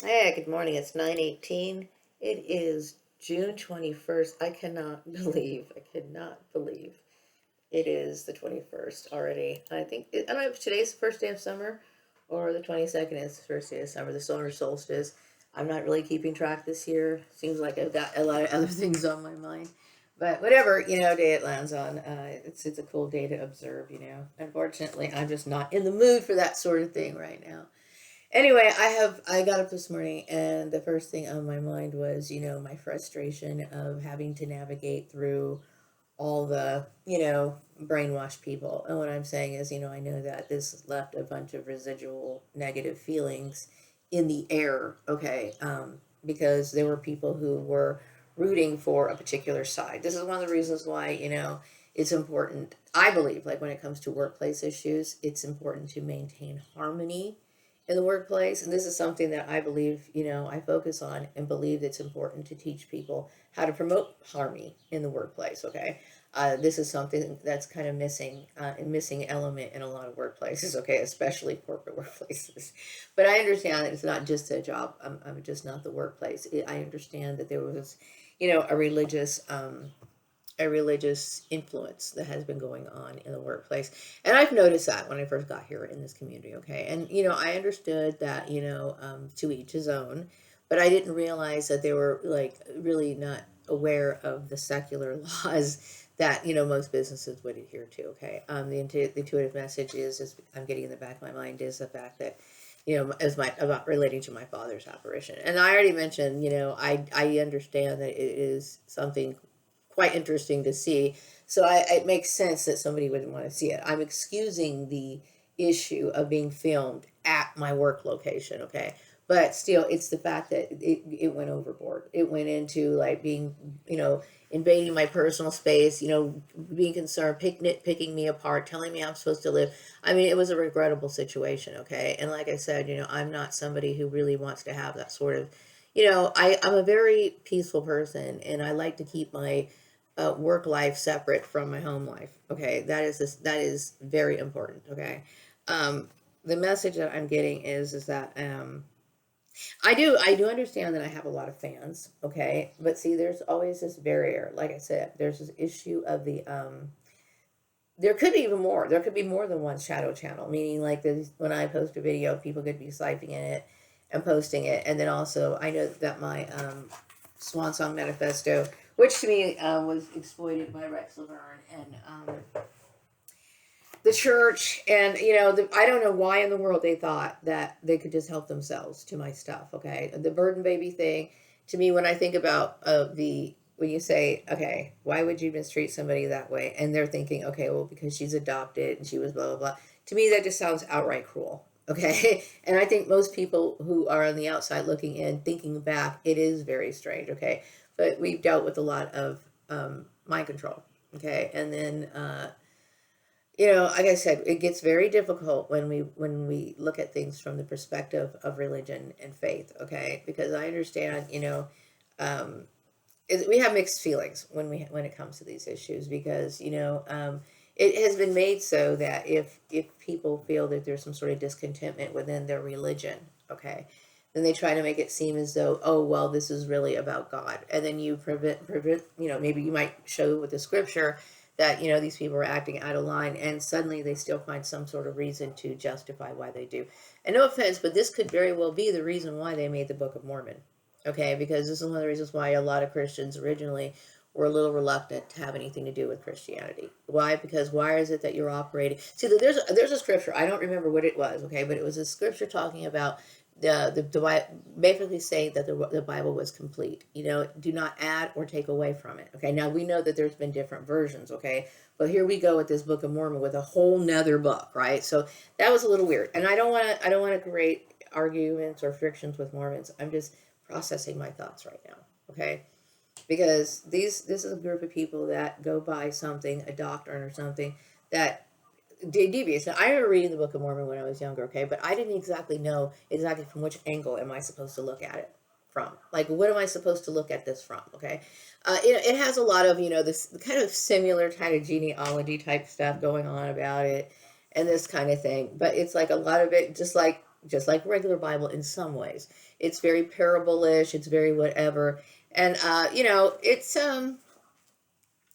Hey, good morning. It's 9:18. It is June 21st. I cannot believe it is the 21st already. I don't know if today's the first day of summer or the 22nd is the first day of summer, the solar solstice. I'm not really keeping track this year. Seems like I've got a lot of other things on my mind. But whatever, day it lands on, it's a cool day to observe. Unfortunately, I'm just not in the mood for that sort of thing right now. Anyway, I got up this morning and the first thing on my mind was, my frustration of having to navigate through all the, brainwashed people. And what I'm saying is, I know that this left a bunch of residual negative feelings in the air, okay? Because there were people who were rooting for a particular side. This is one of the reasons why, it's important. I believe, like when it comes to workplace issues, it's important to maintain harmony in the workplace. And this is something that I believe, I focus on and believe it's important to teach people how to promote harmony in the workplace. Okay. This is something that's kind of missing, a missing element in a lot of workplaces, okay, especially corporate workplaces. But I understand that it's not just a job. I'm just not the workplace. I understand that there was, a religious influence that has been going on in the workplace. And I've noticed that when I first got here in this community, okay? And, I understood that, to each his own, but I didn't realize that they were like really not aware of the secular laws that, most businesses would adhere to, okay? The intuitive message is I'm getting in the back of my mind is the fact that, as my about relating to my father's apparition. And I already mentioned, I understand that it is something quite interesting to see. So it makes sense that somebody wouldn't want to see it. I'm excusing the issue of being filmed at my work location, okay? But still, it's the fact that it went overboard. It went into like being, invading my personal space, being concerned, picking me apart, telling me I'm supposed to live. I mean, it was a regrettable situation, okay? And like I said, I'm not somebody who really wants to have that sort of, I'm a very peaceful person and I like to keep my work life separate from my home life. Okay, that is very important. Okay, the message that I'm getting is that I do understand that I have a lot of fans. Okay, but see, there's always this barrier. Like I said, there's this issue of the there could be even more. There could be more than one shadow channel. Meaning, like when I post a video, people could be siphoning it and posting it, and then also I know that my Swan Song Manifesto, which to me was exploited by Rex Laverne and the church, and I don't know why in the world they thought that they could just help themselves to my stuff. Okay, the burden baby thing. To me, when I think about the when you say, okay, why would you mistreat somebody that way, and they're thinking, okay, well, because she's adopted and she was blah blah blah. To me, that just sounds outright cruel. Okay, and I think most people who are on the outside looking in, thinking back, it is very strange. Okay, but we've dealt with a lot of mind control. Okay, and then like I said, it gets very difficult when we look at things from the perspective of religion and faith. Okay, because I understand, um, we have mixed feelings when it comes to these issues because it has been made so that if people feel that there's some sort of discontentment within their religion, okay, then they try to make it seem as though, oh well, this is really about God, and then you prevent, maybe you might show with the scripture that these people are acting out of line, and suddenly they still find some sort of reason to justify why they do. And no offense, but this could very well be the reason why they made the Book of Mormon. Okay, because this is one of the reasons why a lot of Christians originally were a little reluctant to have anything to do with Christianity. Why? Because why is it that you're operating? See, there's a scripture. I don't remember what it was. Okay, but it was a scripture talking about the basically saying that the Bible was complete. Do not add or take away from it. Okay, now we know that there's been different versions. Okay, but here we go with this Book of Mormon with a whole nother book, right? So that was a little weird, and I don't want to create arguments or frictions with Mormons. I'm just processing my thoughts right now. Okay, because this is a group of people that go by something, a doctrine or something that devious. Now, I remember reading the Book of Mormon when I was younger, okay, but I didn't exactly know exactly from which angle am I supposed to look at it from. Like, what am I supposed to look at this from? Okay, it has a lot of this kind of similar kind of genealogy type stuff going on about it, and this kind of thing. But it's like a lot of it, just like just like regular Bible in some ways. It's very parable-ish. It's very whatever. And,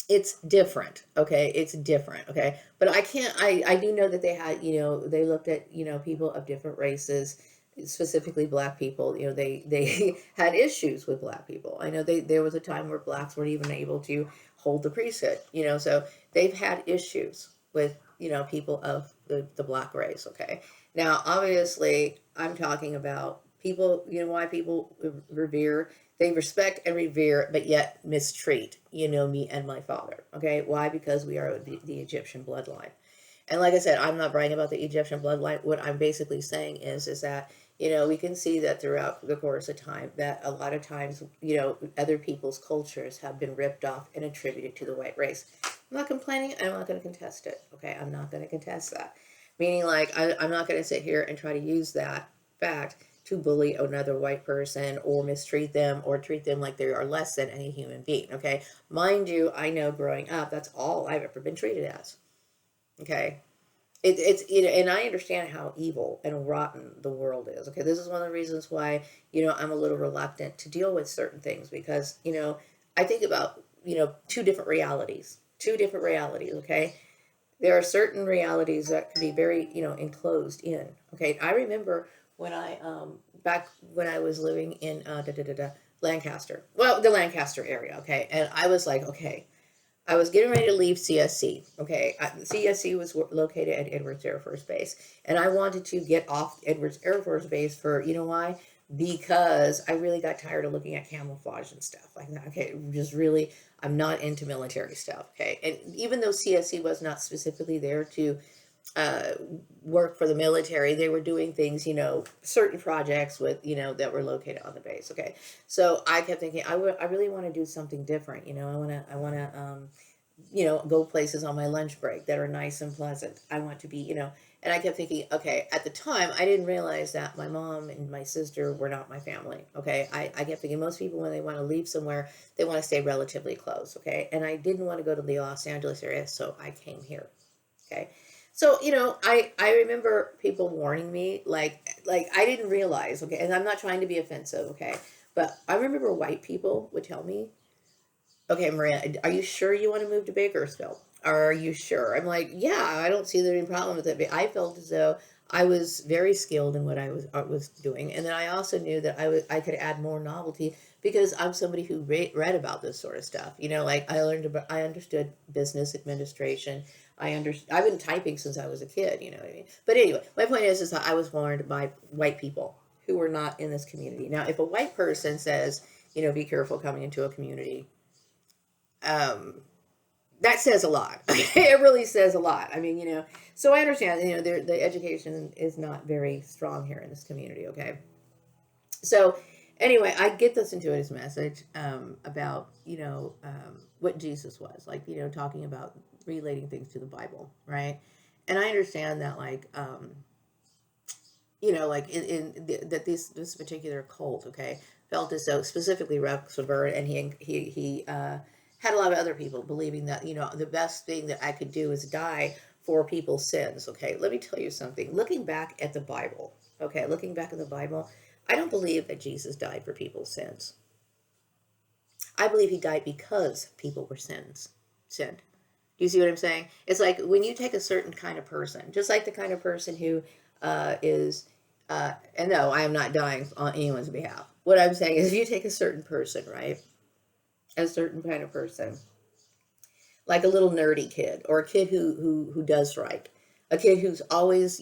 it's different. Okay. It's different. Okay. But I do know that they had, they looked at, people of different races, specifically black people. They had issues with black people. I know there was a time where blacks weren't even able to hold the priesthood, so they've had issues with, people of the black race. Okay. Now, obviously, I'm talking about people, why people revere, they respect and revere, but yet mistreat, me and my father. Okay. Why? Because we are the Egyptian bloodline. And like I said, I'm not bragging about the Egyptian bloodline. What I'm basically saying is that, we can see that throughout the course of time that a lot of times, other people's cultures have been ripped off and attributed to the white race. I'm not complaining. I'm not going to contest it. Okay. I'm not going to contest that. Meaning, like, I'm not going to sit here and try to use that fact to bully another white person or mistreat them or treat them like they are less than any human being. Okay. Mind you, I know growing up, that's all I've ever been treated as. Okay. It's and I understand how evil and rotten the world is. Okay, this is one of the reasons why I'm a little reluctant to deal with certain things, because I think about two different realities. Two different realities. Okay, there are certain realities that can be very enclosed in. Okay, I remember when I back when I was living in Lancaster, well, the Lancaster area. Okay, and I was like, okay, I was getting ready to leave CSC. Okay, CSC was located at Edwards Air Force Base, and I wanted to get off Edwards Air Force Base for, why? Because I really got tired of looking at camouflage and stuff like that. Okay, just really, I'm not into military stuff. Okay, and even though CSC was not specifically there to uh, work for the military, they were doing things, certain projects with, that were located on the base. Okay, so I kept thinking, I really want to do something different. I want to go places on my lunch break that are nice and pleasant. I want to be, and I kept thinking, okay, at the time, I didn't realize that my mom and my sister were not my family. Okay, I kept thinking most people, when they want to leave somewhere, they want to stay relatively close. Okay, and I didn't want to go to the Los Angeles area, so I came here. Okay. So, I remember people warning me, like I didn't realize, okay, and I'm not trying to be offensive, okay, but I remember white people would tell me, okay, Maria, are you sure you want to move to Bakersfield? Are you sure? I'm like, yeah, I don't see there any problem with it. But I felt as though I was very skilled in what I was doing, and then I also knew that I could add more novelty because I'm somebody who read about this sort of stuff. Like I understood business administration. I've been typing since I was a kid. You know what I mean? But anyway, my point is that I was warned by white people who were not in this community. Now, if a white person says, be careful coming into a community, um, that says a lot. It really says a lot. I mean, so I understand, the education is not very strong here in this community. Okay. So anyway, I get this into his message, about, what Jesus was like, talking about relating things to the Bible. Right. And I understand that, like, like that this particular cult, okay, felt as though specifically Ruxenberg, and he had a lot of other people believing that the best thing that I could do is die for people's sins. Okay, let me tell you something. Looking back at the Bible, okay, looking back at the Bible, I don't believe that Jesus died for people's sins. I believe he died because people were sinned. Do you see what I'm saying? It's like when you take a certain kind of person, just like the kind of person who is, and no, I am not dying on anyone's behalf. What I'm saying is, if you take a certain person, right, a certain kind of person, like a little nerdy kid, or a kid who does right, a kid who's always,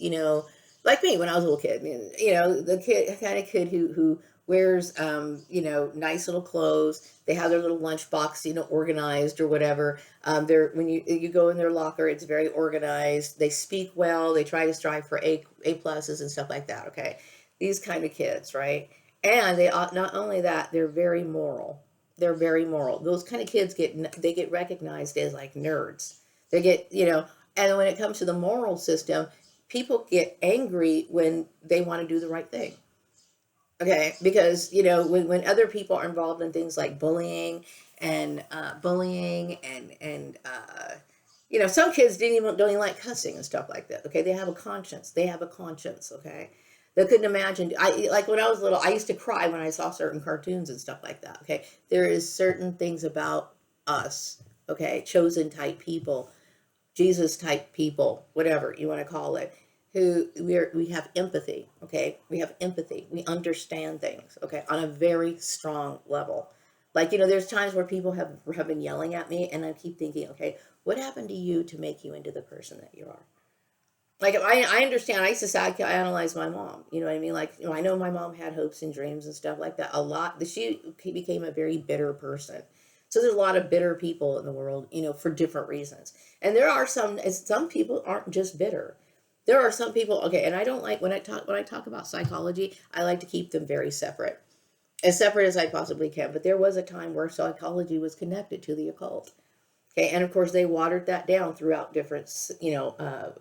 like me when I was a little kid, the kind of kid who wears, nice little clothes. They have their little lunchbox, organized or whatever. They're when you go in their locker, it's very organized. They speak well. They try to strive for A pluses and stuff like that. Okay, these kind of kids, right? And they not only that, they're very moral. They're very moral. Those kind of kids get recognized as like nerds. They get, and when it comes to the moral system, people get angry when they want to do the right thing. Okay, because when other people are involved in things like bullying and some kids don't even like cussing and stuff like that. Okay, they have a conscience. They have a conscience. Okay, They couldn't imagine. I like when I was little, I used to cry when I saw certain cartoons and stuff like that. Okay, there is certain things about us, okay, chosen type people, Jesus type people, whatever you want to call it, who we have empathy, okay? We have empathy. We understand things, okay, on a very strong level. Like, there's times where people have been yelling at me and I keep thinking, okay, what happened to you to make you into the person that you are? Like I understand. I used to psychoanalyze my mom. You know what I mean? Like, I know my mom had hopes and dreams and stuff like that a lot. She became a very bitter person. So there's a lot of bitter people in the world, for different reasons. And there are some people aren't just bitter. There are some people, okay, and I don't like when I talk about psychology, I like to keep them very separate. As separate as I possibly can. But there was a time where psychology was connected to the occult. Okay, and of course they watered that down throughout different,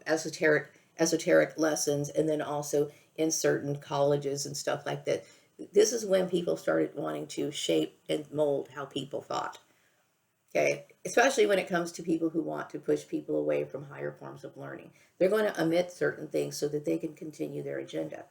esoteric lessons, and then also in certain colleges and stuff like that. This is when people started wanting to shape and mold how people thought. Okay, especially when it comes to people who want to push people away from higher forms of learning. They're going to omit certain things so that they can continue their agenda.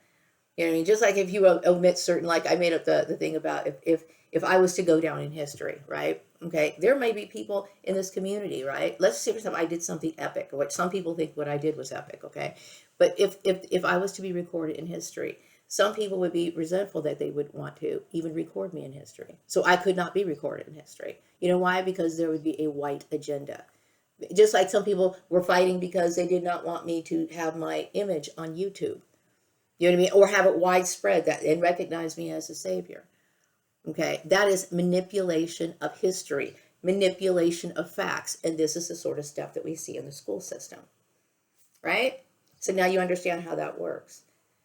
You know what I mean? Just like if you omit certain, like I made up the thing about if I was to go down in history, right? Okay, there may be people in this community, right? Let's say for example, I did something epic, which some people think what I did was epic, okay? But if I was to be recorded in history, some people would be resentful that they would want to even record me in history. So I could not be recorded in history. You know why? Because there would be a white agenda. Just like some people were fighting because they did not want me to have my image on YouTube. You know what I mean? Or have it widespread that and recognize me as a savior. Okay, that is manipulation of history, manipulation of facts, and this is the sort of stuff that we see in the school system, right? So now you understand how that works.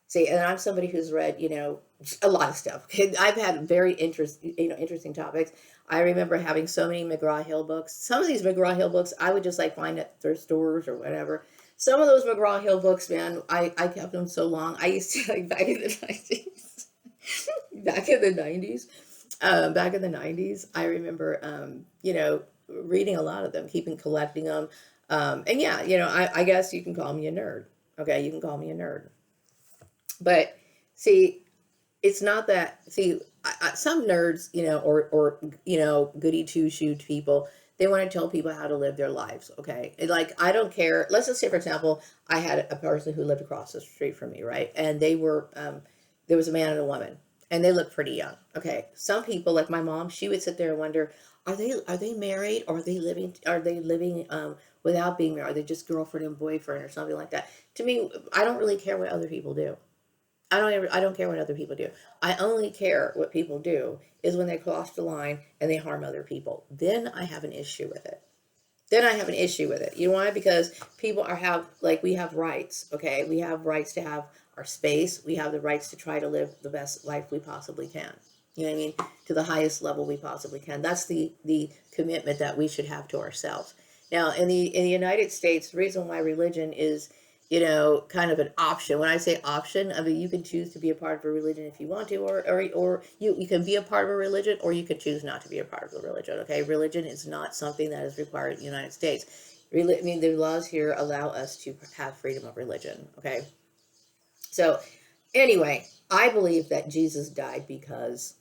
See, and I'm somebody who's read, a lot of stuff. I've had very interesting topics. I remember having so many McGraw-Hill books. Some of these McGraw-Hill books I would just like find at thrift stores or whatever. Some of those McGraw-Hill books, man, I kept them so long. I used to like back in the 90s. Back in the 90s, I remember, reading a lot of them, keeping collecting them. And yeah, I guess you can call me a nerd. Okay, you can call me a nerd. But see, it's not that. See, some nerds, or goody two shoed people, they want to tell people how to live their lives. Okay, and like I don't care. Let's just say, for example, I had a person who lived across the street from me, right? And they were, there was a man and a woman, and they looked pretty young. Okay, some people, like my mom, she would sit there and wonder, are they married, or are they living without being married? Are they just girlfriend and boyfriend or something like that? To me, I don't really care what other people do. I don't care what other people do. I only care what people do is when they cross the line and they harm other people. Then I have an issue with it. Then I have an issue with it. You know why? Because people we have rights, okay? We have rights to have our space. We have the rights to try to live the best life we possibly can. You know what I mean? To the highest level we possibly can. That's the commitment that we should have to ourselves. Now, in the United States, the reason why religion is, kind of an option. When I say option, I mean you can choose to be a part of a religion if you want to, or you can be a part of a religion, or you can choose not to be a part of a religion. Okay, religion is not something that is required in the United States. I mean, the laws here allow us to have freedom of religion. Okay, so anyway, I believe that Jesus died because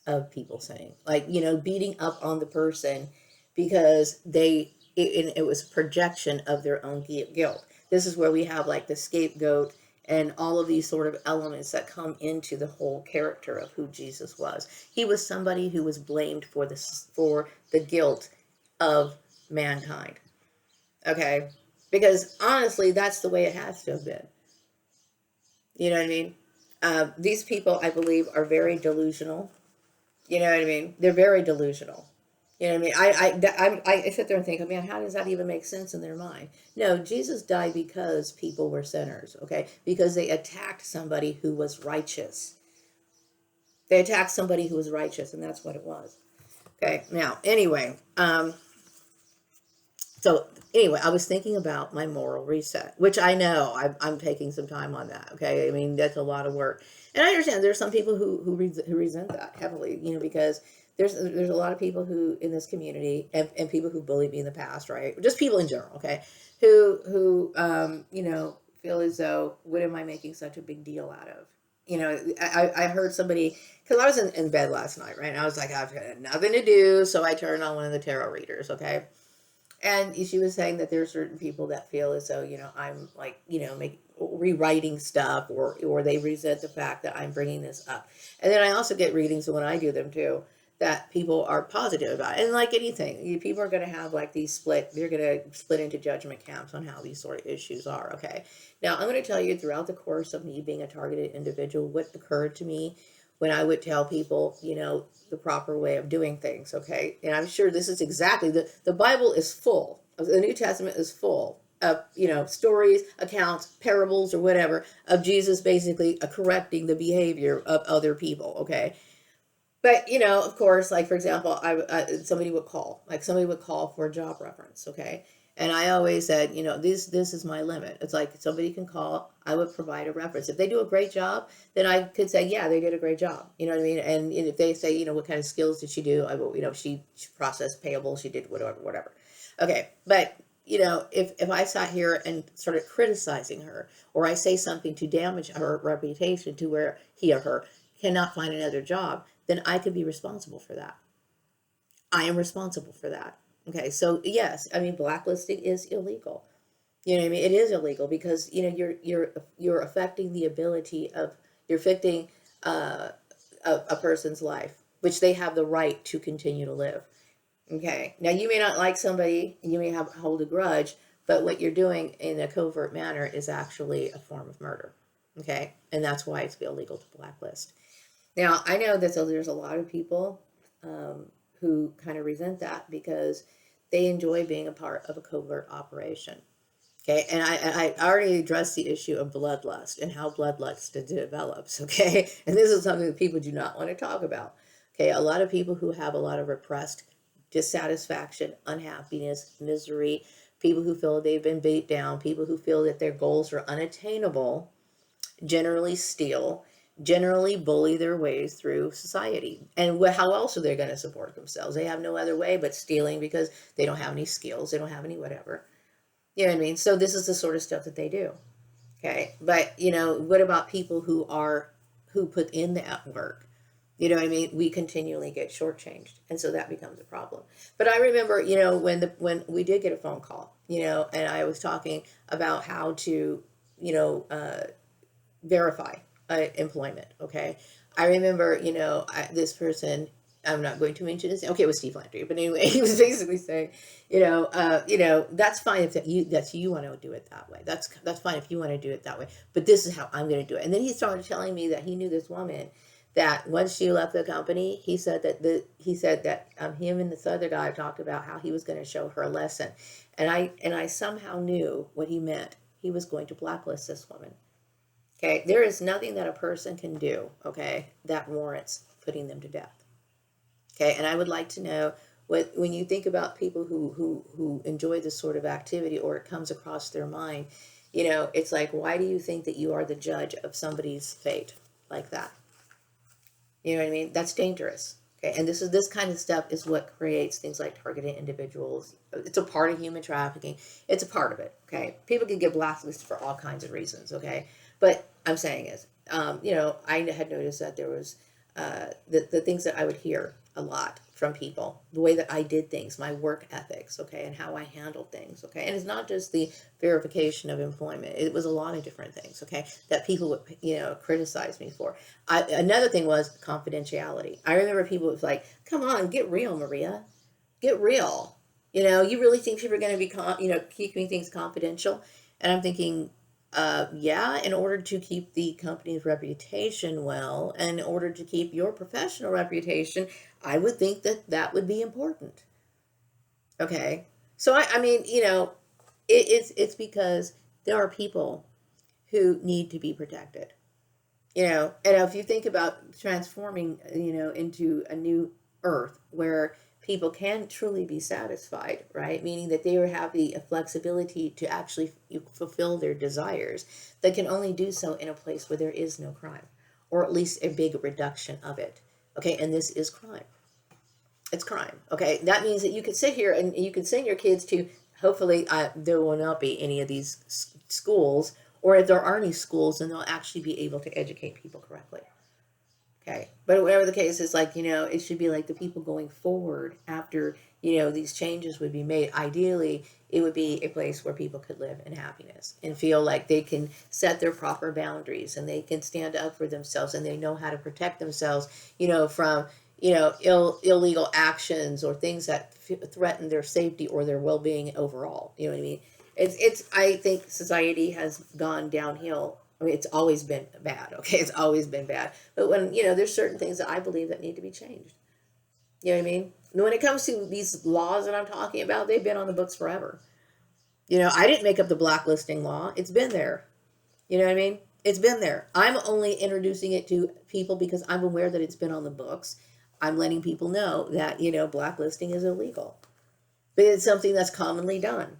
of people saying, like, beating up on the person because it was projection of their own guilt. This is where we have like the scapegoat and all of these sort of elements that come into the whole character of who Jesus was. He was somebody who was blamed for the guilt of mankind. Okay, because honestly, that's the way it has to have been. You know what I mean? These people, I believe, are very delusional. You know what I mean? They're very delusional. You know what I mean? I sit there and think, man, how does that even make sense in their mind? No, Jesus died because people were sinners, okay? Because they attacked somebody who was righteous. They attacked somebody who was righteous, and that's what it was. Okay, now, so anyway, I was thinking about my moral reset, which I know I'm taking some time on that. Okay, I mean that's a lot of work, and I understand there's some people who resent that heavily, because there's a lot of people who in this community and people who bullied me in the past, right? Just people in general, okay, who feel as though, what am I making such a big deal out of? You know, I heard somebody, because I was in bed last night, right? And I was like, I've got nothing to do. So I turned on one of the tarot readers, okay? And she was saying that there are certain people that feel as though, I'm like, rewriting stuff, or they resent the fact that I'm bringing this up. And then I also get readings when I do them too, that people are positive about it. And like anything, people are going to have like they're going to split into judgment camps on how these sort of issues are. Okay. Now I'm going to tell you, throughout the course of me being a targeted individual, what occurred to me when I would tell people, the proper way of doing things. Okay. And I'm sure this is exactly the Bible is full, the New Testament is full of, stories, accounts, parables, or whatever, of Jesus basically correcting the behavior of other people. Okay. But, of course, like, for example, somebody would call for a job reference. Okay. And I always said, this is my limit. It's like, somebody can call, I would provide a reference. If they do a great job, then I could say, yeah, they did a great job. You know what I mean? And if they say, what kind of skills did she do? I will, she processed payable, she did whatever. Okay. But, if I sat here and started criticizing her, or I say something to damage her reputation to where he or her cannot find another job, then I could be responsible for that. I am responsible for that. Okay, so yes, I mean, blacklisting is illegal. You know what I mean? It is illegal because you're affecting the ability of you're affecting a person's life, which they have the right to continue to live. Okay, now you may not like somebody, you may hold a grudge, but what you're doing in a covert manner is actually a form of murder. Okay, and that's why it's illegal to blacklist. Now, I know that there's a lot of people who kind of resent that because they enjoy being a part of a covert operation. Okay, and I already addressed the issue of bloodlust and how bloodlust develops. Okay, and this is something that people do not want to talk about. Okay, a lot of people who have a lot of repressed dissatisfaction, unhappiness, misery, people who feel they've been beat down, people who feel that their goals are unattainable, generally steal, generally bully their ways through society. And how else are they going to support themselves? They have no other way but stealing because they don't have any skills, they don't have any whatever. You know what I mean? So this is the sort of stuff that they do. Okay. But, what about people who put in that work? You know what I mean? We continually get shortchanged. And so that becomes a problem. But I remember, when we did get a phone call, and I was talking about how to, verify employment. Okay. I remember, this person, I'm not going to mention his name. Okay, it was Steve Landry, but anyway, he was basically saying, that's fine if you want to do it that way. That's fine if you want to do it that way. But this is how I'm going to do it. And then he started telling me that he knew this woman that once she left the company, he said that him and this other guy talked about how he was going to show her a lesson, and I somehow knew what he meant. He was going to blacklist this woman. Okay, there is nothing that a person can do, okay, that warrants putting them to death. Okay, and I would like to know when you think about people who enjoy this sort of activity, or it comes across their mind, it's like, why do you think that you are the judge of somebody's fate like that? You know what I mean? That's dangerous. Okay, and this kind of stuff is what creates things like targeted individuals. It's a part of human trafficking. It's a part of it. Okay, people can get blacklisted for all kinds of reasons. Okay, but I'm saying is, I had noticed that there was the things that I would hear a lot from people, the way that I did things, my work ethics, okay, and how I handled things, okay, and it's not just the verification of employment; it was a lot of different things, okay, that people would criticize me for. Another thing was confidentiality. I remember people was like, "Come on, get real, Maria, get real." You really think people are going to be keeping things confidential? And I'm thinking, yeah, in order to keep the company's reputation well, and in order to keep your professional reputation, I would think that that would be important. Okay. So I mean, it's because there are people who need to be protected. And if you think about transforming, into a new earth where people can truly be satisfied, right? Meaning that they have the flexibility to actually fulfill their desires. They can only do so in a place where there is no crime, or at least a big reduction of it. Okay, and this is crime. It's crime. Okay, that means that you could sit here and you could send your kids to, hopefully there will not be any of these schools or if there are any schools, then they'll actually be able to educate people correctly. Okay. But whatever the case is, like, it should be like the people going forward after, these changes would be made. Ideally, it would be a place where people could live in happiness and feel like they can set their proper boundaries and they can stand up for themselves and they know how to protect themselves, from, illegal actions or things that threaten their safety or their well-being overall. You know what I mean? I think society has gone downhill. I mean, it's always been bad. Okay. It's always been bad. But when, there's certain things that I believe that need to be changed. You know what I mean? When it comes to these laws that I'm talking about, they've been on the books forever. I didn't make up the blacklisting law. It's been there. You know what I mean? It's been there. I'm only introducing it to people because I'm aware that it's been on the books. I'm letting people know that, blacklisting is illegal. But it's something that's commonly done.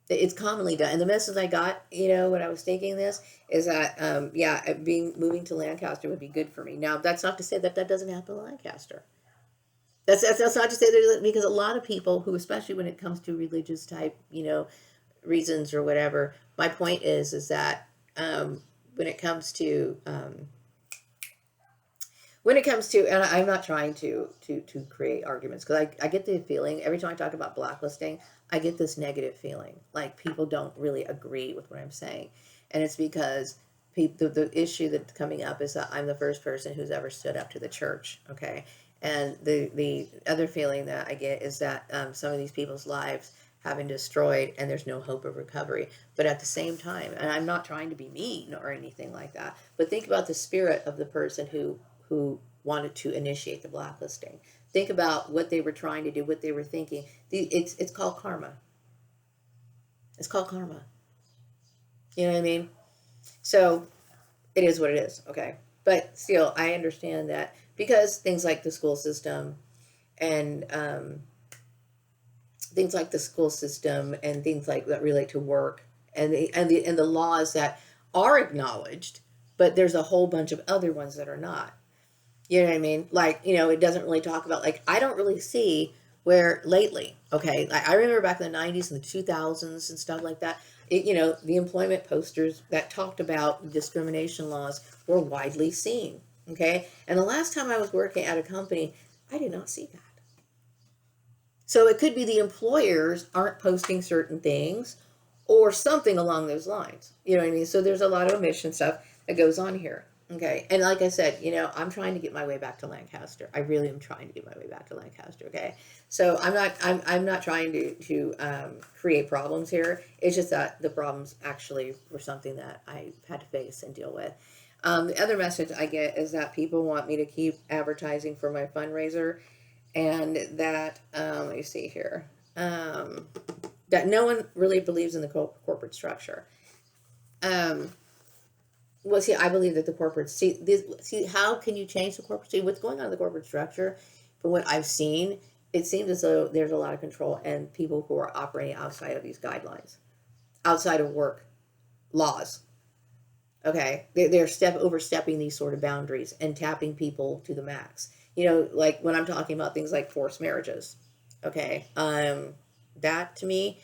It's commonly done. And the message I got, when I was thinking this, is that, moving to Lancaster would be good for me. Now, that's not to say that doesn't happen in Lancaster. That's not to say that, because a lot of people who, especially when it comes to religious type, reasons or whatever, my point is that when it comes to and I'm not trying to create arguments, because I get the feeling every time I talk about blacklisting, I get this negative feeling like people don't really agree with what I'm saying, and it's because the issue that's coming up is that I'm the first person who's ever stood up to the church, okay, and the other feeling that I get is that some of these people's lives have been destroyed and there's no hope of recovery. But at the same time, and I'm not trying to be mean or anything like that, but think about the spirit of the person who wanted to initiate the blacklisting. Think about what they were trying to do, what they were thinking. It's called karma. It's called karma. You know what I mean? So it is what it is, okay? But still, I understand that because things like the school system and things like that relate to work and the laws that are acknowledged, but there's a whole bunch of other ones that are not. You know what I mean? Like, it doesn't really talk about, like, I don't really see where lately, okay, like, I remember back in the 90s and the 2000s and stuff like that, the employment posters that talked about discrimination laws were widely seen, okay? And the last time I was working at a company, I did not see that. So it could be the employers aren't posting certain things or something along those lines. You know what I mean? So there's a lot of omission stuff that goes on here. Okay. And like I said, I'm trying to get my way back to Lancaster. I really am trying to get my way back to Lancaster. Okay. So I'm not trying to create problems here. It's just that the problems actually were something that I had to face and deal with. The other message I get is that people want me to keep advertising for my fundraiser, and that, let me see here, that no one really believes in the corporate structure. Well, see, I believe that the corporate see how can you change the corporate? See what's going on in the corporate structure. From what I've seen, it seems as though there's a lot of control and people who are operating outside of these guidelines, outside of work laws. Okay, they're overstepping these sort of boundaries and tapping people to the max. Like when I'm talking about things like forced marriages. Okay, that to me.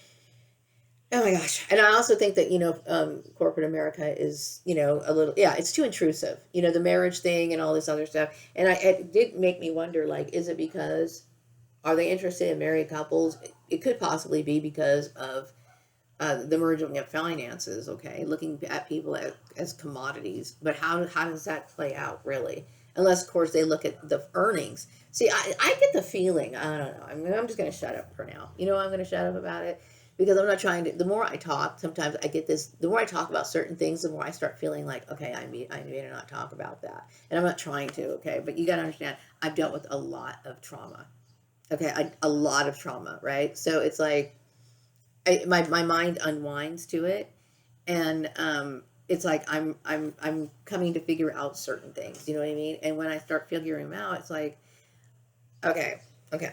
Oh my gosh. And I also think that, corporate America is, a little, yeah, it's too intrusive, the marriage thing and all this other stuff. And it did make me wonder, like, is it because, are they interested in married couples? It could possibly be because of the merging of finances, okay, looking at people as commodities. But how does that play out, really? Unless, of course, they look at the earnings. See, I get the feeling, I don't know, I'm just going to shut up for now. I'm going to shut up about it. Because I'm not trying to, the more I talk, sometimes I get this, the more I talk about certain things, the more I start feeling like, okay, I need to not talk about that. And I'm not trying to, okay? But you got to understand, I've dealt with a lot of trauma. Okay, a lot of trauma, right? So it's like, my mind unwinds to it. And it's like, I'm coming to figure out certain things, you know what I mean? And when I start figuring them out, it's like, okay,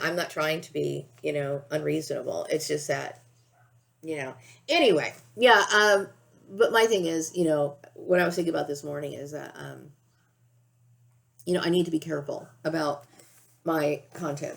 I'm not trying to be, unreasonable. It's just that, anyway, yeah. But my thing is, what I was thinking about this morning is that, I need to be careful about my content,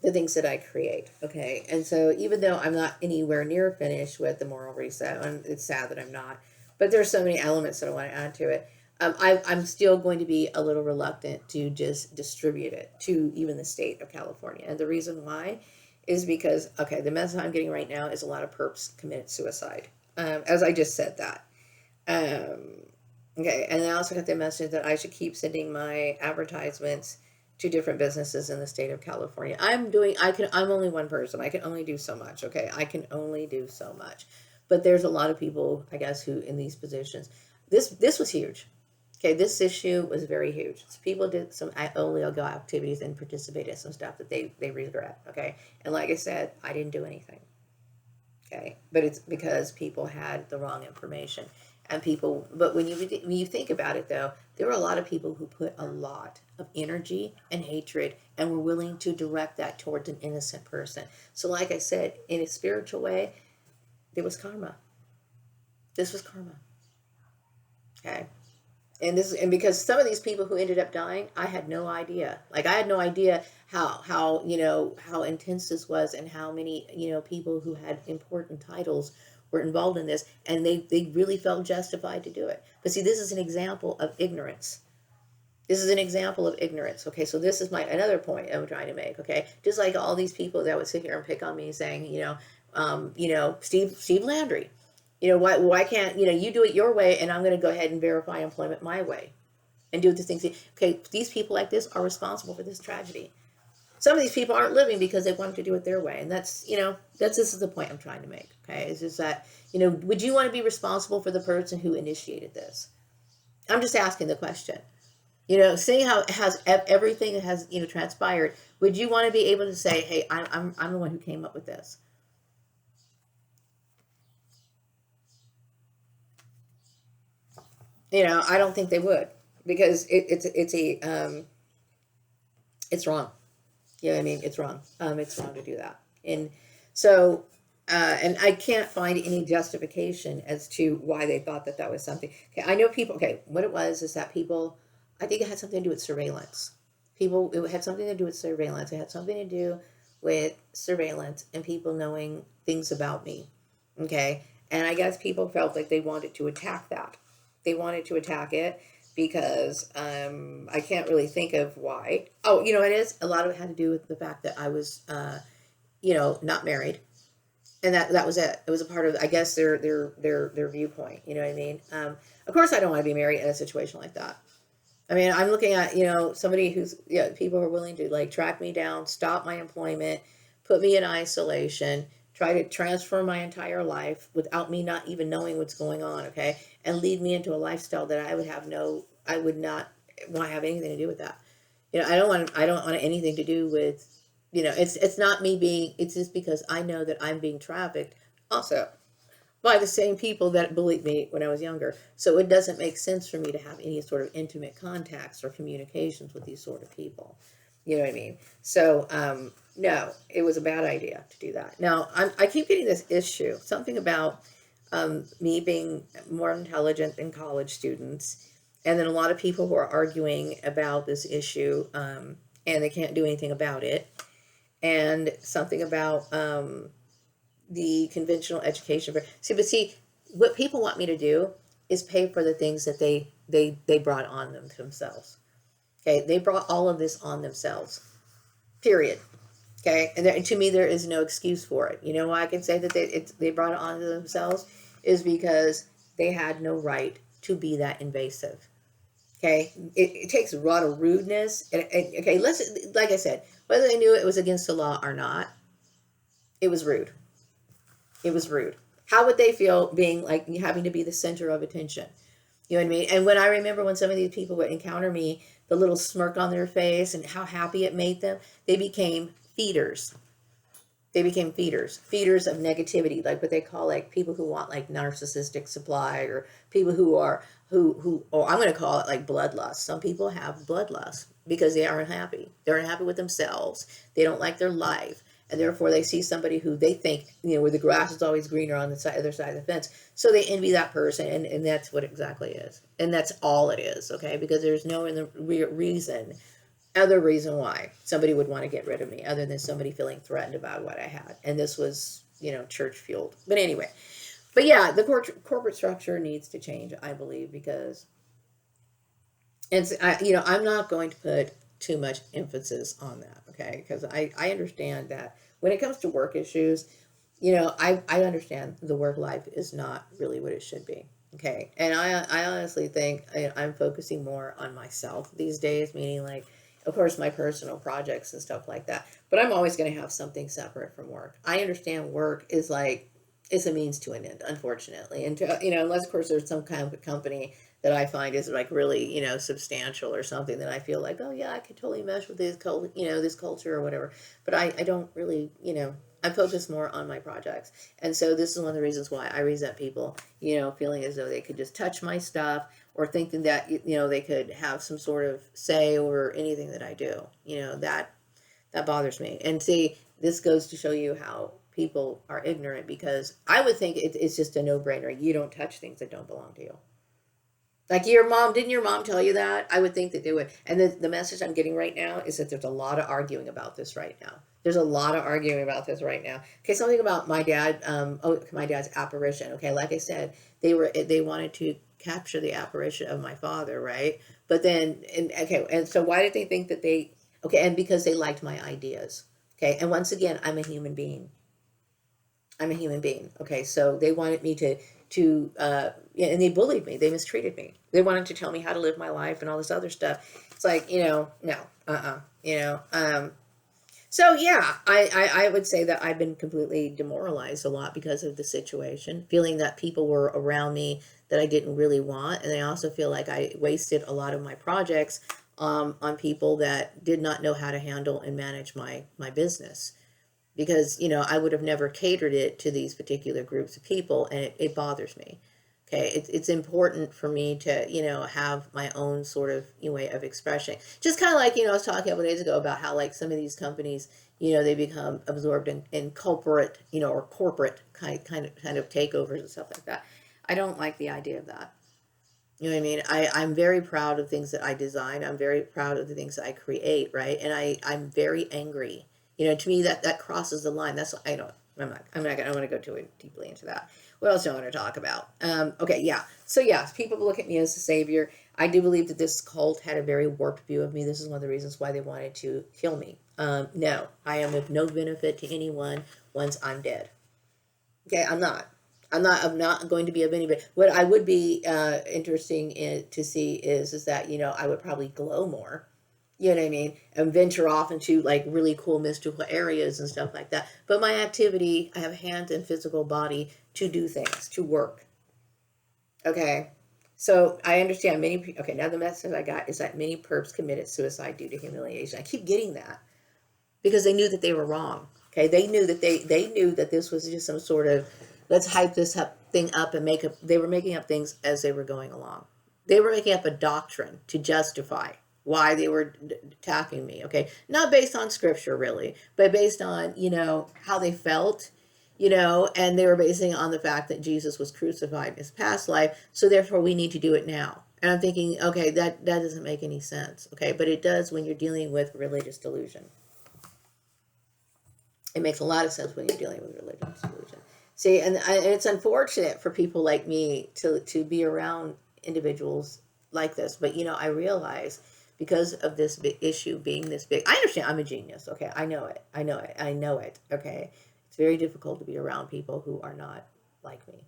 the things that I create. Okay. And so even though I'm not anywhere near finished with the moral reset, and it's sad that I'm not, But there's so many elements that I want to add to it. I'm still going to be a little reluctant to just distribute it to even the state of California. And the reason why is because, okay, the message I'm getting right now is a lot of perps committed suicide. As I just said that. Um, okay, and I also got the message that I should keep sending my advertisements to different businesses in the state of California. I'm only one person. I can only do so much. Okay, I can only do so much. But there's a lot of people, I guess, who in these positions. This was huge. Okay, this issue was very huge. So people did some illegal activities and participated in some stuff that they regret. Okay, and like I said, I didn't do anything. Okay, but it's because people had the wrong information, and people. But when you think about it, though, there were a lot of people who put a lot of energy and hatred and were willing to direct that towards an innocent person. So, like I said, in a spiritual way, there was karma. This was karma. Okay. And because some of these people who ended up dying, I had no idea. Like I had no idea how how intense this was, and how many people who had important titles were involved in this, and they really felt justified to do it. But see, this is an example of ignorance. This is an example of ignorance. Okay, so this is my another point I'm trying to make. Okay, just like all these people that would sit here and pick on me, saying, Steve Landry, why can't you do it your way, and I'm going to go ahead and verify employment my way, and do the things. Okay, these people like this are responsible for this tragedy. Some of these people aren't living because they wanted to do it their way, and this is the point I'm trying to make. Okay, it's just that would you want to be responsible for the person who initiated this? I'm just asking the question. Seeing how it has everything has transpired, would you want to be able to say, "Hey, I'm the one who came up with this"? I don't think they would, because it's wrong. You know what I mean? It's wrong. It's wrong to do that. And so, and I can't find any justification as to why they thought that that was something. Okay, I know people. Okay, what it was is that people. I think it had something to do with surveillance. People. It had something to do with surveillance. It had something to do with surveillance and people knowing things about me. Okay, and I guess people felt like they wanted to attack that. They wanted to attack it because I can't really think of why. Oh, it is a lot of it had to do with the fact that I was, not married, and that was it. It was a part of, I guess, their viewpoint. You know what I mean? Of course, I don't want to be married in a situation like that. I mean, I'm looking at somebody who's people who are willing to like track me down, stop my employment, put me in isolation, try to transfer my entire life without me not even knowing what's going on, okay, and lead me into a lifestyle that I would not want to have anything to do with that. I don't want anything to do with, it's not me being. It's just because I know that I'm being trafficked also by the same people that bullied me when I was younger. So it doesn't make sense for me to have any sort of intimate contacts or communications with these sort of people. You know what I mean? So, no, it was a bad idea to do that. Now, I keep getting this issue, something about me being more intelligent than college students. And then a lot of people who are arguing about this issue, and they can't do anything about it. And something about the conventional education. See, what people want me to do is pay for the things that they brought on themselves. Okay, they brought all of this on themselves. Period. Okay, and to me, there is no excuse for it. You know why I can say that they brought it on themselves is because they had no right to be that invasive. Okay, it takes a lot of rudeness. Okay, like I said, whether they knew it was against the law or not, it was rude. It was rude. How would they feel being like having to be the center of attention? You know what I mean? And when I remember when some of these people would encounter me, the little smirk on their face and how happy it made them, they became feeders. They became feeders of negativity, like what they call like people who want like narcissistic supply, or people who are or I'm going to call it like bloodlust. Some people have bloodlust because they aren't happy. They're unhappy with themselves. They don't like their life. And therefore they see somebody who they think, where the grass is always greener on the other side of the fence. So they envy that person, and that's what exactly it is. And that's all it is, okay? Because there's no other reason why somebody would want to get rid of me, other than somebody feeling threatened about what I had. And this was, church fueled. But anyway, But yeah, the corporate structure needs to change, I believe, because I'm not going to put too much emphasis on that, okay? Because I understand that when it comes to work issues, I understand the work life is not really what it should be. Okay. And I honestly think I'm focusing more on myself these days, meaning like, of course, my personal projects and stuff like that. But I'm always going to have something separate from work. I understand work is like, it's a means to an end, unfortunately. And, unless, of course, there's some kind of company that I find is like really, substantial or something that I feel like, oh, yeah, I could totally mesh with this culture or whatever. But I don't really, I focus more on my projects. And so this is one of the reasons why I resent people, feeling as though they could just touch my stuff or thinking that, they could have some sort of say over anything that I do. That bothers me. And see, this goes to show you how people are ignorant, because I would think it's just a no-brainer. You don't touch things that don't belong to you. Like didn't your mom tell you that? I would think that they would. And the message I'm getting right now is that there's a lot of arguing about this right now. There's a lot of arguing about this right now. Okay, something about my dad, my dad's apparition. Okay, like I said, they wanted to capture the apparition of my father, right? But then, and so why did they think that okay, and because they liked my ideas. Okay, and once again, I'm a human being. I'm a human being. Okay, so they wanted me yeah, and they bullied me. They mistreated me. They wanted to tell me how to live my life and all this other stuff. It's like, no, so yeah, I would say that I've been completely demoralized a lot because of the situation, feeling that people were around me that I didn't really want. And I also feel like I wasted a lot of my projects on people that did not know how to handle and manage my business, because I would have never catered it to these particular groups of people, and it bothers me. Okay, it's important for me to have my own sort of way of expression. Just kind of like I was talking a couple days ago about how like some of these companies they become absorbed in corporate or corporate kind of takeovers and stuff like that. I don't like the idea of that. You know what I mean? I'm very proud of things that I design. I'm very proud of the things that I create, right? And I'm very angry. To me that crosses the line. That's I don't. I don't want to go too deeply into that. What else do I want to talk about? Okay, yeah. So yeah, people look at me as a savior. I do believe that this cult had a very warped view of me. This is one of the reasons why they wanted to kill me. No, I am of no benefit to anyone once I'm dead. Okay, I'm not. I'm not going to be of any. What I would be interesting to see is that I would probably glow more. You know what I mean? And venture off into like really cool mystical areas and stuff like that. But my activity, I have hands and physical body to do things, to work. Okay. So I understand many. Okay, now the message I got is that many perps committed suicide due to humiliation. I keep getting that because they knew that they were wrong. Okay, they knew that they knew that this was just some sort of let's hype this thing up and make up. They were making up things as they were going along. They were making up a doctrine to justify why they were attacking me. Okay, not based on scripture really, but based on how they felt. And they were basing it on the fact that Jesus was crucified in his past life, so therefore we need to do it now. And I'm thinking, okay, that doesn't make any sense. Okay, but it does when you're dealing with religious delusion. It makes a lot of sense when you're dealing with religious delusion. See, and it's unfortunate for people like me to be around individuals like this. But I realize because of this big issue being this big, I understand I'm a genius. Okay, I know it. I know it. I know it. Okay, it's very difficult to be around people who are not like me.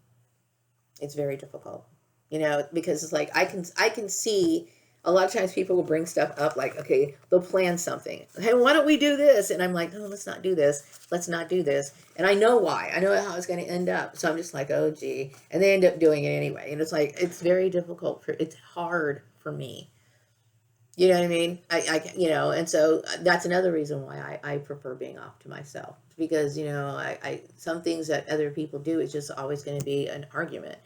It's very difficult, because it's like I can see a lot of times people will bring stuff up like, okay, they'll plan something. Hey, why don't we do this? And I'm like, oh, let's not do this. Let's not do this. And I know why. I know how it's going to end up. So I'm just like, oh, gee. And they end up doing it anyway. And it's like, it's very difficult. It's hard for me. You know what I mean? And so that's another reason why I prefer being off to myself. Because, some things that other people do is just always going to be an argument.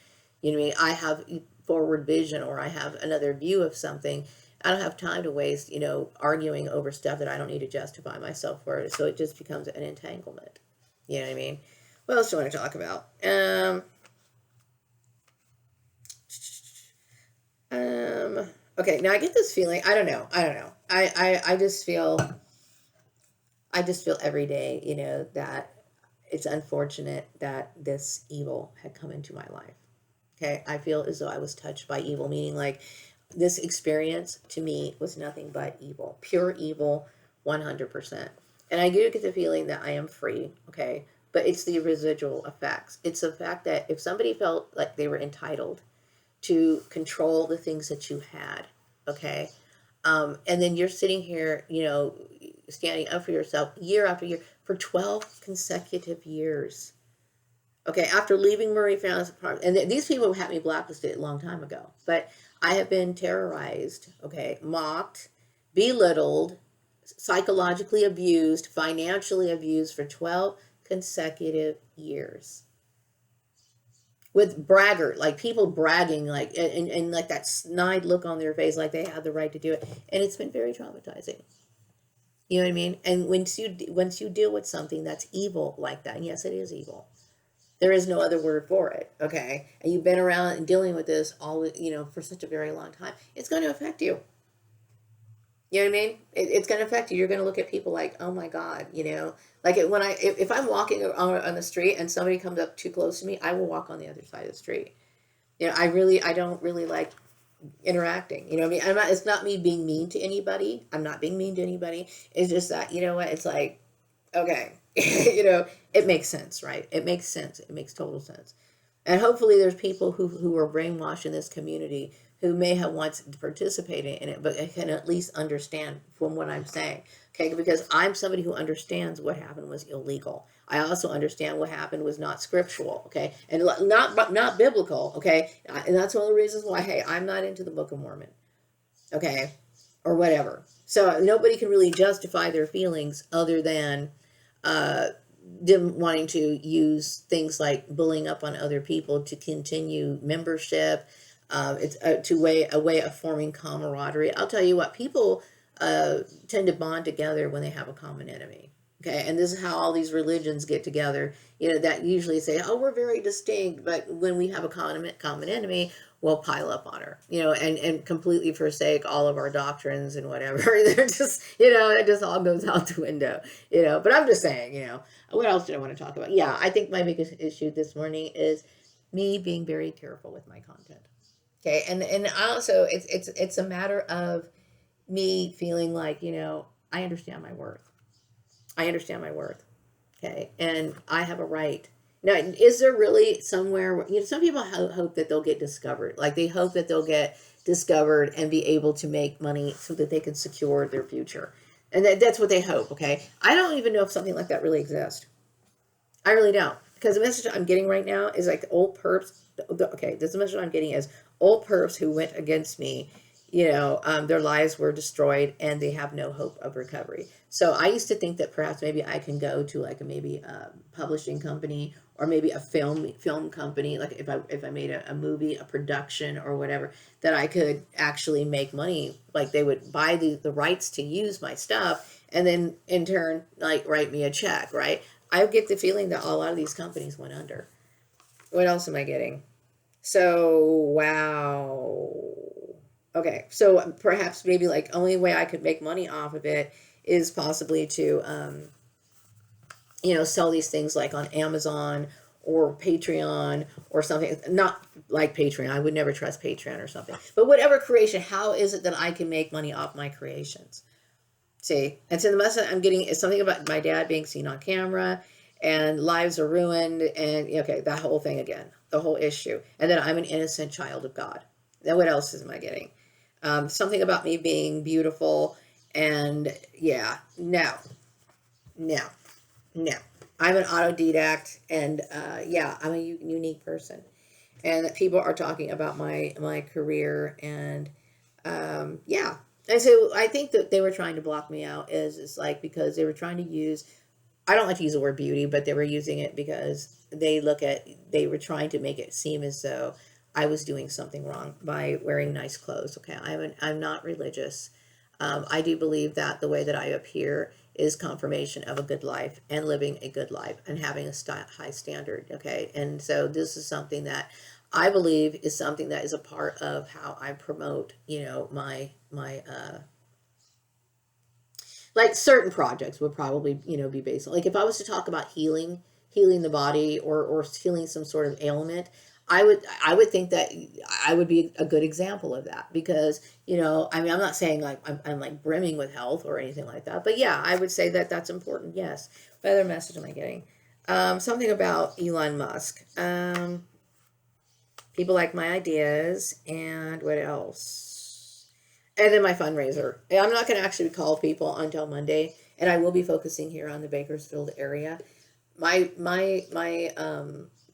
You know what I mean? I have forward vision, or I have another view of something. I don't have time to waste, arguing over stuff that I don't need to justify myself for. So it just becomes an entanglement. You know what I mean? What else do you want to talk about? Okay, now I get this feeling. I don't know. I just feel every day, that it's unfortunate that this evil had come into my life. Okay, I feel as though I was touched by evil, meaning like this experience to me was nothing but evil, pure evil, 100%. And I do get the feeling that I am free, okay? But it's the residual effects. It's the fact that if somebody felt like they were entitled to control the things that you had, okay? And then you're sitting here, standing up for yourself year after year for 12 consecutive years. Okay, after leaving Murray Family's apartment, and these people had me blacklisted a long time ago, but I have been terrorized, okay, mocked, belittled, psychologically abused, financially abused for 12 consecutive years. With braggart, like people bragging, like, and like that snide look on their face, like they had the right to do it. And it's been very traumatizing. You know what I mean? And once you deal with something that's evil like that, and yes, it is evil. There is no other word for it, okay? And you've been around and dealing with this all, for such a very long time. It's going to affect you. You know what I mean? It's going to affect you. You're going to look at people like, oh my God, like if I'm walking on the street and somebody comes up too close to me, I will walk on the other side of the street. I don't really like interacting. You know what I mean? It's not me being mean to anybody. I'm not being mean to anybody. It's just that, you know what? It's like, okay, it makes sense, right? It makes sense. It makes total sense. And hopefully there's people who are brainwashed in this community who may have once participated in it, but can at least understand from what I'm saying. Okay, because I'm somebody who understands what happened was illegal. I also understand what happened was not scriptural, okay, and not biblical, okay, and that's one of the reasons why, hey, I'm not into the Book of Mormon, okay, or whatever. So nobody can really justify their feelings other than them wanting to use things like bullying up on other people to continue membership. It's a way of forming camaraderie. I'll tell you what, people tend to bond together when they have a common enemy. Okay, and this is how all these religions get together. That usually say, "Oh, we're very distinct," but when we have a common enemy, we'll pile up on her. And completely forsake all of our doctrines and whatever. They're just, it just all goes out the window. But I'm just saying, what else did I want to talk about? Yeah, I think my biggest issue this morning is me being very careful with my content. Okay, and also it's a matter of me feeling like, I understand my worth. I understand my worth. Okay, and I have a right. Now, is there really somewhere where, some people hope that they'll get discovered. Like they hope that they'll get discovered and be able to make money so that they can secure their future. And that's what they hope, okay? I don't even know if something like that really exists. I really don't. Because the message I'm getting right now is like old perps. Okay, this message I'm getting is old perps who went against me, their lives were destroyed and they have no hope of recovery. So I used to think that perhaps maybe I can go to like maybe a publishing company or maybe a film company, like if I made a movie, a production or whatever, that I could actually make money. Like they would buy the rights to use my stuff and then in turn like write me a check, right? I get the feeling that a lot of these companies went under. What else am I getting? So, wow. Okay, so perhaps maybe like only way I could make money off of it is possibly to, sell these things like on Amazon or Patreon or something. Not like Patreon. I would never trust Patreon or something. But whatever creation, how is it that I can make money off my creations? See, and so the message I'm getting is something about my dad being seen on camera and lives are ruined and okay, that whole thing again, the whole issue. And then I'm an innocent child of God. Then what else am I getting? Something about me being beautiful and yeah, no, no, no. I'm an autodidact and yeah, I'm a unique person. And people are talking about my career and yeah. And so I think that they were trying to block me out is like because they were trying to use, I don't like to use the word beauty, but they were using it because they were trying to make it seem as though I was doing something wrong by wearing nice clothes. Okay, I'm not religious. I do believe that the way that I appear is confirmation of a good life and living a good life and having a high standard. Okay, and so this is something that I believe is something that is a part of how I promote, my like certain projects would probably, be based on, like if I was to talk about healing healing the body or healing some sort of ailment, I would think that I would be a good example of that, because, you know, I mean, I'm not saying like I'm like brimming with health or anything like that, but yeah, I would say that that's important. Yes. What other message am I getting? Something about Elon Musk. People like my ideas, and what else? And then my fundraiser. I'm not going to actually call people until Monday, and I will be focusing here on the Bakersfield area. My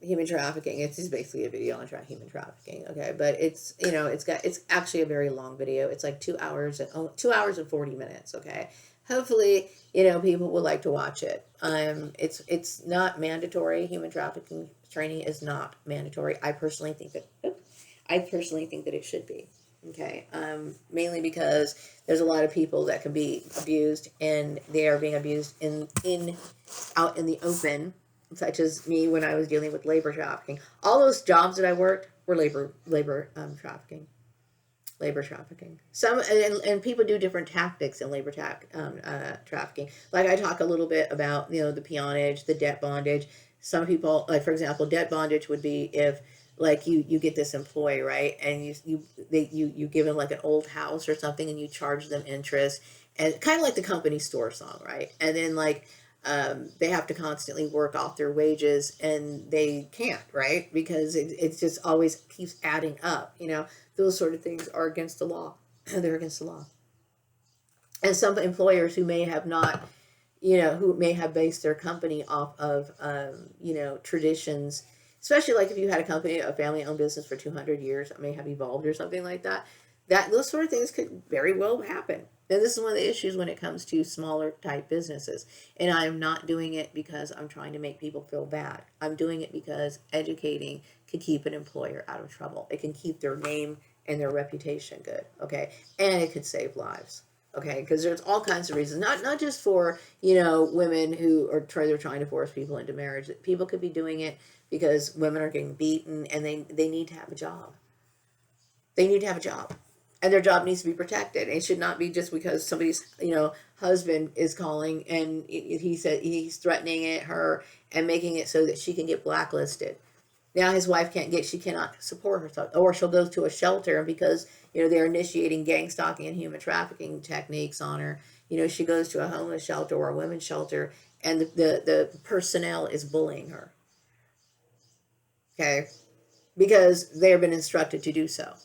human trafficking, it's just basically a video on human trafficking, okay, but it's, you know, it's actually a very long video. It's like 2 hours and 2 hours and 40 minutes, okay. Hopefully, you know, people would like to watch it. It's not mandatory. Human trafficking training is not mandatory. I personally think that it should be. Okay, mainly because there's a lot of people that can be abused, and they are being abused in out in the open, such as me when I was dealing with labor trafficking. All those jobs that I worked were trafficking, labor trafficking. Some and people do different tactics in trafficking. Like I talk a little bit about, you know, the peonage, the debt bondage. Some people, like for example, debt bondage would be if, like, you get this employee, right, and you give them like an old house or something, and you charge them interest, and kind of like the company store song, right, and then like they have to constantly work off their wages, and they can't, right, because it just always keeps adding up, you know. Those sort of things are against the law. They're against the law. And some employers who may have not, you know, who may have based their company off of, you know, traditions, especially like if you had a company, a family-owned business for 200 years, that may have evolved or something like that, that those sort of things could very well happen. And this is one of the issues when it comes to smaller type businesses. And I'm not doing it because I'm trying to make people feel bad. I'm doing it because educating can keep an employer out of trouble. It can keep their name and their reputation good, okay? And it could save lives, okay? Because there's all kinds of reasons, not just for, you know, women who are they're trying to force people into marriage. People could be doing it because women are getting beaten, and they need to have a job. They need to have a job, and their job needs to be protected. It should not be just because somebody's, you know, husband is calling, and he said he's threatening her and making it so that she can get blacklisted. Now his wife she cannot support herself, or she'll go to a shelter because, you know, they're initiating gang stalking and human trafficking techniques on her. You know, she goes to a homeless shelter or a women's shelter, and the personnel is bullying her. Okay, because they have been instructed to do so.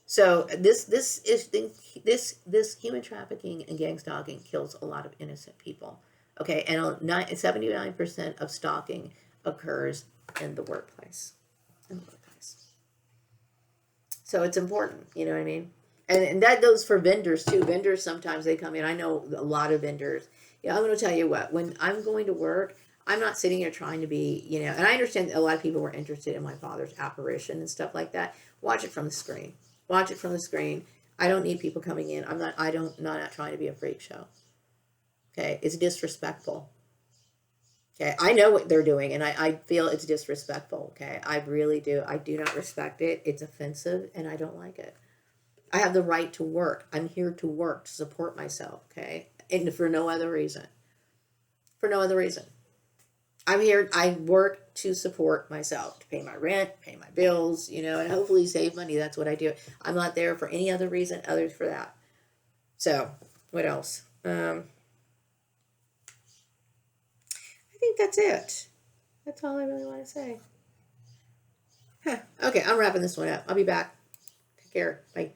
So this human trafficking and gang stalking kills a lot of innocent people. Okay, and 79% of stalking occurs in the workplace. In the workplace. So it's important, you know what I mean? And that goes for vendors too. Vendors, sometimes they come in. I know a lot of vendors. Yeah, I'm going to tell you what. When I'm going to work, I'm not sitting here trying to be, you know. And I understand a lot of people were interested in my father's apparition and stuff like that. Watch it from the screen. Watch it from the screen. I don't need people coming in. I'm not. I don't. Not trying to be a freak show. Okay, it's disrespectful. Okay, I know what they're doing, and I feel it's disrespectful. Okay, I really do. I do not respect it. It's offensive, and I don't like it. I have the right to work. I'm here to work, to support myself. Okay, and for no other reason. For no other reason. I'm here. I work to support myself, to pay my rent, pay my bills, you know, and hopefully save money. That's what I do. I'm not there for any other reason other for that. So, what else? I think that's it. That's all I really want to say. Huh. Okay, I'm wrapping this one up. I'll be back. Take care. Bye.